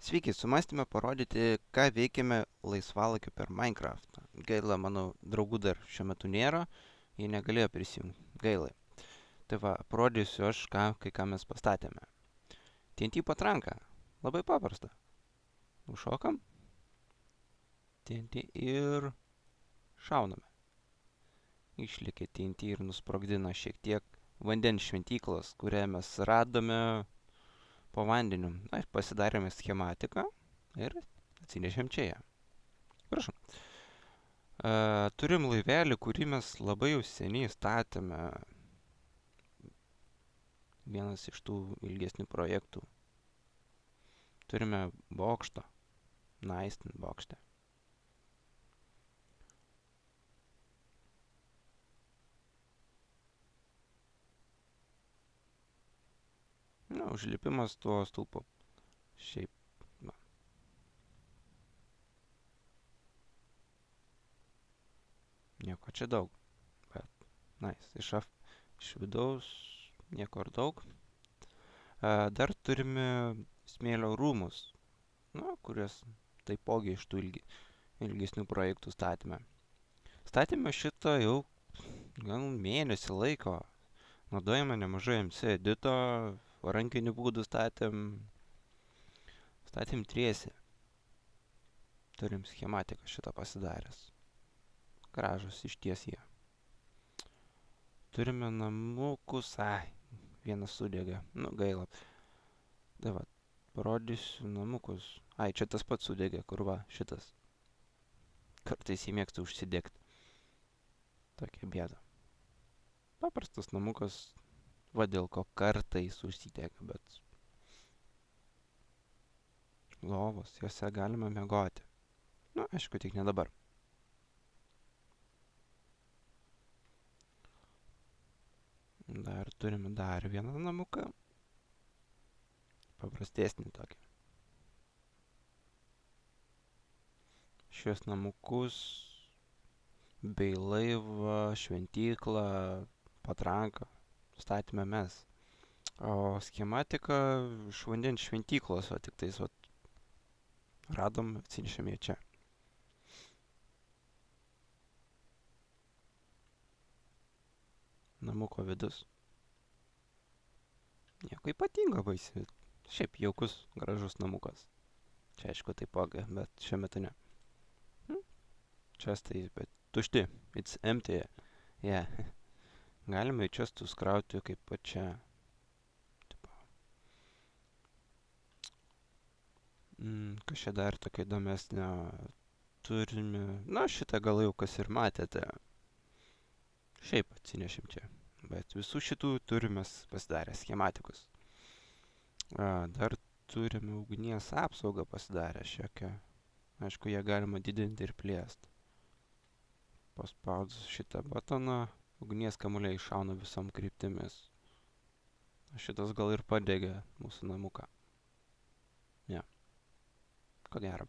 Sveiki, sumastėme parodyti, ką veikiame laisvalaikiu per Minecraftą. Gaila, mano draugų dar šiuo metu nėra, jie negalėjo prisijungti. Gaila. Tai va, parodysiu aš, kai ką mes pastatėme. TNT patranka. Labai paprasta. Užšokam. TNT ir šauname. Išlikė TNT ir nusprogdina šiek tiek vandens šventyklos, kurią mes radome po vandeniu. Na, pasidarėme schematiką ir atsinešėm čia ją. Prašom. Turim laivelį, kurį mes labai jau seniai statėme. Vienas iš tų ilgesnių projektų. Turime bokštą. Naistin bokštę. Na, užlipimas tuo stulpu. Šiaip. Na. Nieko čia daug. Bet, nice. Iš vidaus nieko ar daug. Dar turime smėlio rūmus, kurias taipogi iš tų ilgesnių projektų statėme. Statėme šitą jau gal mėnesį laiko. Naudojame nemažai MC edito, rankiniu būdu statėm triesį. Turim schematiką šitą pasidaręs. Gražus iš ties jie. Turime namukus, vienas sudegė, gaila. Tai va, parodysiu namukus. Čia tas pats sudegė, kur va, šitas. Kartais jį mėgsta užsidegti. Tokia bėda. Paprastas namukas, va dėl ko kartais užsidega, bet lovos, juose galima miegoti. Aišku, tik ne dabar. Dar turime dar vieną namuką. Paprastesnį tokį. Šios namukus bei laivą, šventyklą, patranką statėme mes. O schematika iš vandens šventyklos, o tik tais radom, atsinešėme čia. Namuko vidus. Nieko ypatingo baisiai. Šiaip jaukus, gražus namukas. Čia aišku taipogi, bet šiuo metu ne. Čestai, bet tušti. It's empty. Yeah. Galime į čestus krauti kaip pačia. Kas čia dar tokio įdomesnio turime. Šitą gal jau kas ir matėte. Šiaip atsinešim čia. Bet visų šitų turime pasidarę schematikus. Dar turime ugnies apsaugą pasidarę šiokią. Aišku, ją galima didinti ir plėsti. Paspaudus šitą batoną, ugnies kamuoliai šauna visom kryptimis. Šitas gal ir padegė mūsų namuką. Ne. Ko gero.